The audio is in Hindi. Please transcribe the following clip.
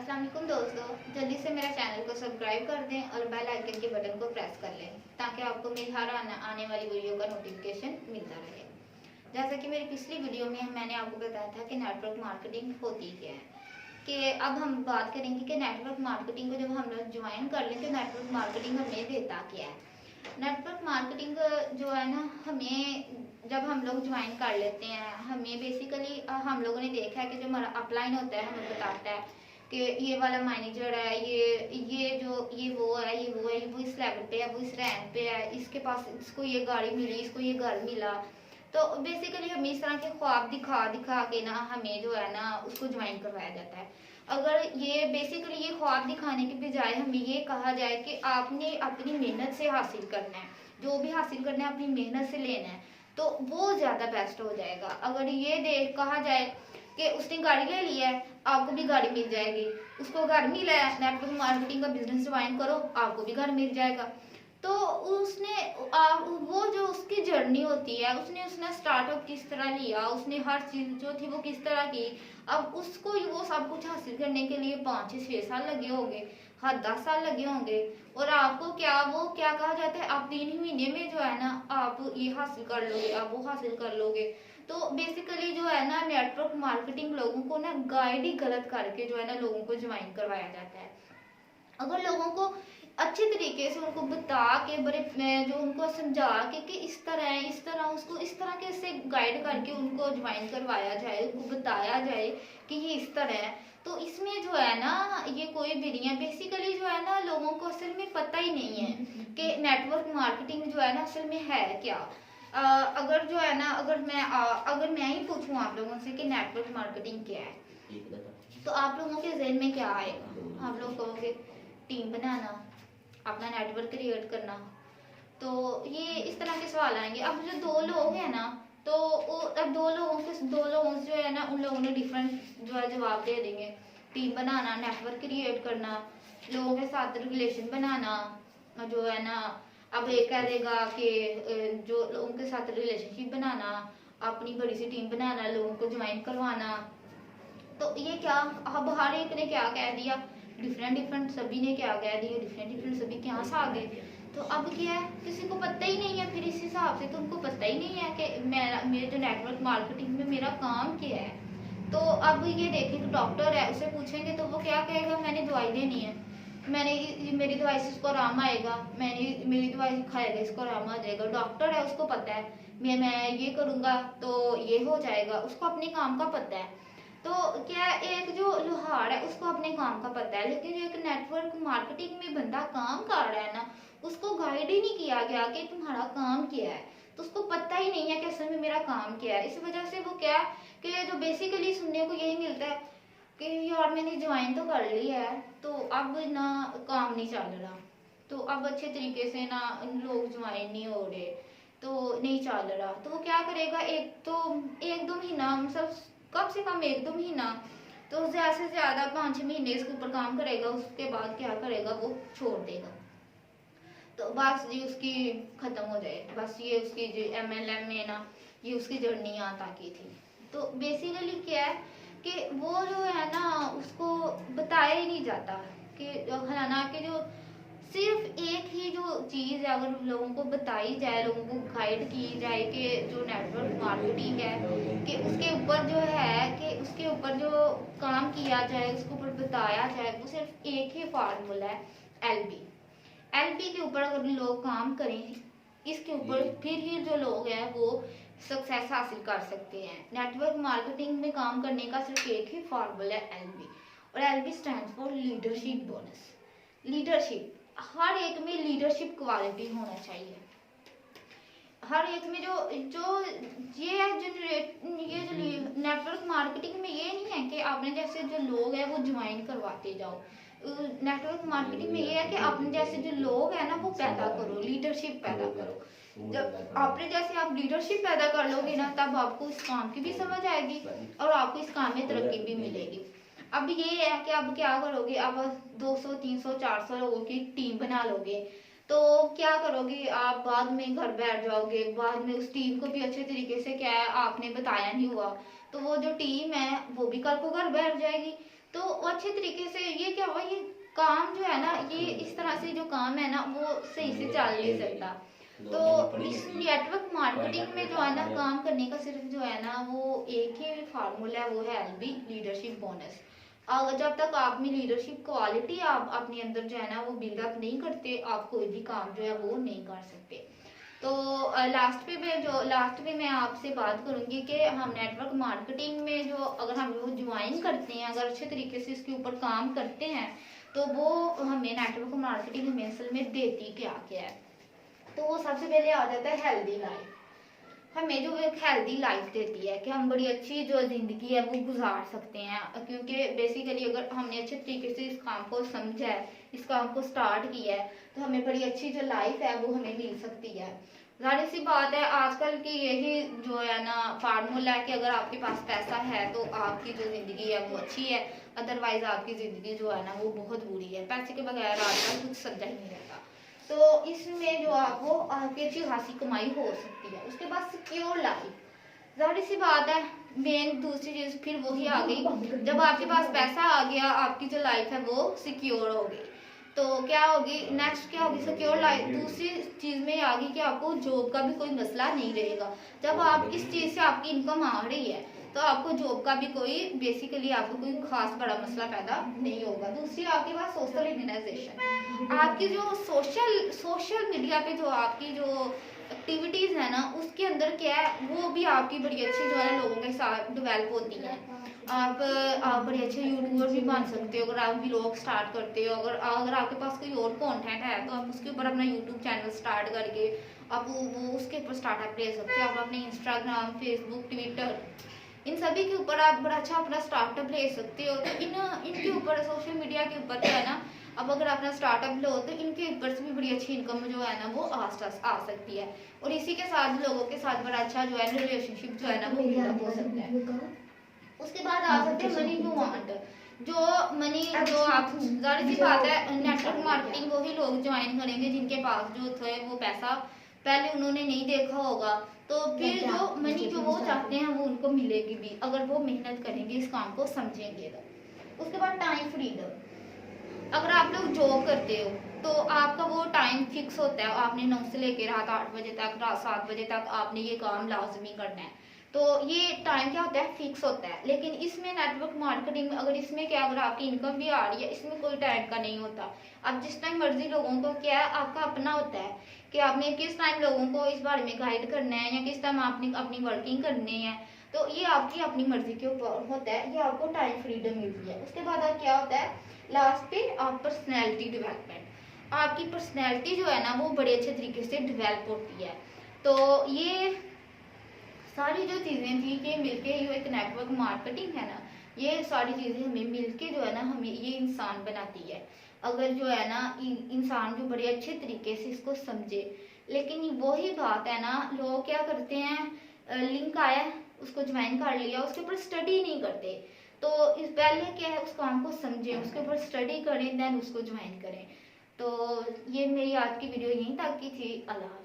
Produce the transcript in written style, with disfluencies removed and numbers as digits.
अस्सलाम वालेकुम दोस्तों, जल्दी से मेरा चैनल को सब्सक्राइब कर दें और बेल आइकन के बटन को प्रेस कर लें ताकि आपको मेरी हर आने वाली वीडियो का नोटिफिकेशन मिलता रहे। जैसा कि मेरी पिछली वीडियो में मैंने आपको बताया था कि नेटवर्क मार्केटिंग होती क्या है, कि अब हम बात करेंगे कि नेटवर्क मार्केटिंग को जब हम लोग ज्वाइन कर लें तो नेटवर्क मार्केटिंग हमें देता क्या है। नेटवर्क मार्केटिंग जो है ना, हमें जब हम लोग ज्वाइन कर लेते हैं, हमें बेसिकली हम लोगों ने देखा है कि जो हमारा अपलाइन होता है हमें बताता है कि ये वाला मैनेजर है, ये वो है, ये वो इस लेवल पे है, वो इस रैंक पे है, इसके पास इसको ये गाड़ी मिली, इसको ये घर मिला। तो बेसिकली हमें इस तरह के ख्वाब दिखा दिखा के ना हमें जो है ना उसको ज्वाइन करवाया जाता है। अगर ये बेसिकली ये ख्वाब दिखाने के बजाय हमें ये कहा जाए कि आपने अपनी मेहनत से हासिल करना है, जो भी हासिल करना है अपनी मेहनत से लेना है, तो वो ज़्यादा बेस्ट हो जाएगा। अगर ये देख कहा जाए कि उसने गाड़ी ले लिया है, आपको भी गाड़ी मिल जाएगी, उसको घर मिला है, नेटवर्क मार्केटिंग का बिजनेस ज्वाइन करो, आपको भी घर मिल जाएगा। तो उसने वो जो उसकी जर्नी होती है, उसने स्टार्टअप किस तरह लिया, उसने हर चीज जो थी वो किस तरह की, अब उसको वो सब कुछ हासिल करने के लिए 5 से 6 साल लगे होंगे, हर 10 साल लगे होंगे। और आपको वो क्या कहा जाता है, आप 3 ही महीने में जो है ना आप ये हासिल कर लोगे, आप वो हासिल कर लोगे। तो बेसिकली जो है ना नेटवर्क मार्केटिंग लोगों को ना गाइड ही गलत करके जो है ना लोगों को ज्वाइन करवाया जाता है। अगर लोगों को अच्छे तरीके से उनको बता के बड़े जो उनको समझा के कि इस तरह है, इस तरह उसको इस तरह के से गाइड करके उनको ज्वाइन करवाया जाए, उनको बताया जाए कि ये इस तरह है, तो इसमें जो है ना ये कोई भी नहीं है। बेसिकली जो है ना लोगों को असल में पता ही नहीं है कि नेटवर्क मार्केटिंग जो है ना असल में है क्या। अगर जो है ना अगर मैं ही पूछूं आप लोगों से कि नेटवर्क मार्केटिंग क्या है, तो आप लोगों के जहन में क्या आएगा? आप लोग कहोगे टीम बनाना, अपना नेटवर्क क्रिएट करना। तो ये इस तरह के सवाल आएंगे। अब जो 2 लोग हैं ना, तो अब 2 लोगों से जो है ना उन लोगों ने डिफरेंट जो है जवाब दे देंगे। टीम बनाना, नेटवर्क क्रिएट करना, लोगों के साथ रिलेशन बनाना, जो है ना अब एक कह देगा कि जो लोगों के साथ रिलेशनशिप बनाना, अपनी बड़ी सी टीम बनाना, लोगों को ज्वाइन करवाना। तो ये क्या, अब हर एक ने क्या कह दिया, डिफरेंट डिफरेंट सभी ने क्या कह दिया, डिफरेंट डिफरेंट सभी के यहाँ से आ गए। तो अब क्या है, किसी को पता ही नहीं है, फिर इस हिसाब से तो उनको पता ही नहीं है कि मेरे जो नेटवर्क मार्केटिंग में मेरा काम क्या है। तो अब ये देखें कि डॉक्टर है, उसे पूछेंगे तो वो क्या कहेगा, मैंने दवाई देनी है, मेरी दवाई से इसको आराम आएगा, मेरी दवाई खाएगा इसको आराम आ जाएगा। डॉक्टर है, उसको पता है मैं ये करूंगा तो ये हो जाएगा, उसको अपने काम का पता है। तो क्या एक जो लोहार है उसको अपने काम का पता है, लेकिन जो एक नेटवर्क मार्केटिंग में बंदा काम कर रहा है ना, उसको गाइड ही नहीं किया गया कि तुम्हारा काम क्या है, तो उसको पता ही नहीं है कि असल में मेरा काम क्या है। इस वजह से वो क्या कि जो बेसिकली सुनने को यही मिलता है कि यार मैंने ज्वाइन तो कर लिया है, तो अब ना काम नहीं चल रहा, तो अब अच्छे तरीके से ना लोग ज्वाइन नहीं हो रहे, तो नहीं चल रहा। तो वो क्या करेगा, एक दो महीना, मतलब कम से कम 1-2 महीना, तो ज्यादा से ज्यादा 5-6 महीने इसके ऊपर काम करेगा, उसके बाद क्या करेगा, वो छोड़ देगा। तो बस ये उसकी खत्म हो जाए, बस ये उसकी जो MLM में ना ये उसकी जर्नी यहाँ तक की थी। तो बेसिकली क्या है कि वो जो है ना उसको बताया ही नहीं जाता कि हालांकि जो सिर्फ एक ही जो चीज़ है अगर लोगों को बताई जाए, लोगों को गाइड की जाए कि जो नेटवर्क मार्केटिंग है कि उसके ऊपर जो है कि उसके ऊपर जो काम किया जाए, उसके ऊपर बताया जाए, वो सिर्फ एक ही फार्मूला है, LB। LB के ऊपर अगर लोग काम करें, इसके ऊपर फिर ही जो लोग हैं वो सक्सेस हासिल कर सकते हैं। नेटवर्क मार्केटिंग में काम करने का सिर्फ एक ही फार्मूला है, LB, और LB stands for leadership bonus. Leadership, हर एक में लीडरशिप क्वालिटी होना चाहिए। हर एक में जो जो ये जो नेटवर्क मार्केटिंग में ये नहीं है कि आपने जैसे जो लोग हैं वो ज्वाइन करवाते जाओ। नेटवर्क मार्केटिंग में ये है कि आपने जैसे जो लोग हैं ना वो पैदा करो, लीडरशिप पैदा करो। जब आपने जैसे आप लीडरशिप पैदा कर लोगे ना, तब आपको इस काम की भी समझ आएगी और आपको इस काम में तरक्की भी मिलेगी। अब ये है कि अब क्या करोगे, अब 200 300 400 लोगों की टीम बना लोगे, तो क्या करोगे आप, बाद में घर बैठ जाओगे, बाद में उस टीम को भी अच्छे तरीके से क्या है आपने बताया नहीं हुआ, तो वो जो टीम है वो भी कल को घर बैठ जाएगी। तो अच्छे तरीके से ये क्या हुआ, ये काम जो है ना, ये इस तरह से जो काम है ना वो सही से चल नहीं सकता। तो इस नेटवर्क मार्केटिंग में जो है ना काम करने का सिर्फ जो है ना वो एक ही फार्मूला है, वो है एलबी, लीडरशिप बोनस। अगर जब तक आप में लीडरशिप क्वालिटी आप अपने अंदर जो है ना वो बिल्डअप नहीं करते, आप कोई भी काम जो है वो नहीं कर सकते। तो लास्ट पे मैं आपसे बात करूंगी कि हम नेटवर्क मार्केटिंग में जो अगर हम वो ज्वाइन करते हैं, अगर अच्छे तरीके से इसके ऊपर काम करते हैं, तो वो हमें नेटवर्क मार्केटिंग हमें असल में देती क्या क्या है। तो वो सबसे पहले आ जाता है हेल्दी लाइफ। हमें जो एक हेल्दी लाइफ देती है कि हम बड़ी अच्छी जो जिंदगी है वो गुजार सकते हैं, क्योंकि बेसिकली अगर हमने अच्छे तरीके से इस काम को समझा है, इस काम को स्टार्ट किया है, तो हमें बड़ी अच्छी जो लाइफ है वो हमें मिल सकती है। जाहिर सी बात है आजकल की यही जो है ना फार्मूला है कि अगर आपके पास पैसा है तो आपकी जो जिंदगी है वो अच्छी है, अदरवाइज आपकी जिंदगी जो है ना वो बहुत बुरी है। पैसे के बगैर आजकल कुछ सजा ही नहीं रहता। तो इसमें जो आपको आपकी अच्छी खासी कमाई हो सकती है। उसके बाद सिक्योर लाइफ, जाहिर सी बात है मेन दूसरी चीज फिर वही आ गई, जब आपके पास पैसा आ गया आपकी जो लाइफ है वो सिक्योर हो गई। तो क्या होगी नेक्स्ट, क्या होगी सिक्योर लाइफ। दूसरी चीज में आ गई कि आपको जॉब का भी कोई मसला नहीं रहेगा। जब आप इस चीज से आपकी इनकम आ रही है तो आपको जॉब का भी कोई बेसिकली आपको कोई खास बड़ा मसला पैदा नहीं होगा। दूसरी आपके पास सोशल ऑर्गेनाइजेशन, आपकी जो सोशल मीडिया पे जो आपकी जो एक्टिविटीज है ना उसके अंदर क्या है वो भी आपकी बड़ी अच्छी जो है लोगों के साथ डेवलप होती है। आप बड़े अच्छे यूट्यूबर भी बन सकते हो अगर आप व्लॉग स्टार्ट करते हो। अगर आपके पास कोई और कंटेंट है तो आप उसके ऊपर अपना यूट्यूब चैनल स्टार्ट करके आप वो उसके ऊपर स्टार्टअप ले सकते हो। आप अपने इंस्टाग्राम, फेसबुक, ट्विटर, इन सभी के ऊपर आप बड़ा अच्छा अपना स्टार्टअप ले सकते हो। तो इनके ऊपर सोशल मीडिया के ऊपर जो है ना, अब अगर अपना स्टार्टअप लो तो इनके ऊपर से भी बड़ी अच्छी इनकम जो है ना वो आ सकती है। और इसी के साथ लोगों के साथ बड़ा अच्छा जो है ना रिलेशनशिप जो है ना वो बिल्डअप हो सकता है। उसके बाद आ सकते हैं मनी टू वांट, जो मनी जो आप जाहिर सी बात है नेटवर्क मार्केटिंग वही लोग ज्वाइन करेंगे जिनके पास जो थे वो पैसा पहले उन्होंने नहीं देखा होगा। तो फिर जो मनी जो वो चाहते हैं वो उनको मिलेगी भी अगर वो मेहनत करेंगे, इस काम को समझेंगे तो। उसके बाद टाइम फ्रीडम, अगर आप लोग जॉब करते हो तो आपका वो टाइम फिक्स होता है, आपने 9 से लेकर रात 8 बजे तक, रात 7 बजे तक आपने ये काम लाजमी करना है। तो ये टाइम क्या होता है फिक्स होता है। लेकिन इसमें नेटवर्क मार्केटिंग में अगर इसमें क्या अगर आपकी इनकम भी आ रही है, इसमें कोई टाइम का नहीं होता। आप जिस टाइम मर्जी लोगों को क्या है आपका अपना होता है कि आपने किस टाइम लोगों को इस बारे में गाइड करना है या किस टाइम आपने अपनी वर्किंग करनी है। तो ये आपकी अपनी मर्जी के ऊपर होता है, ये आपको टाइम फ्रीडम मिलती है। उसके बाद क्या होता है लास्ट पे आप पर्सनैलिटी डेवलपमेंट, आपकी पर्सनैलिटी जो है ना वो बड़े अच्छे तरीके से डेवलप होती है। तो ये सारी जो चीज़ें थी कि मिलके ये एक नेटवर्क मार्केटिंग है ना, ये सारी चीज़ें हमें मिलके जो है ना हमें ये इंसान बनाती है। अगर जो है ना इंसान जो बड़े अच्छे तरीके से इसको समझे। लेकिन वही बात है ना, लोग क्या करते हैं लिंक आया उसको ज्वाइन कर लिया, उसके ऊपर स्टडी नहीं करते। तो इस पहले क्या है उस काम को समझें, उसके ऊपर स्टडी करें, देन उसको ज्वाइन करें। तो ये मेरी आज की वीडियो यहीं तक की थी। अल्लाह।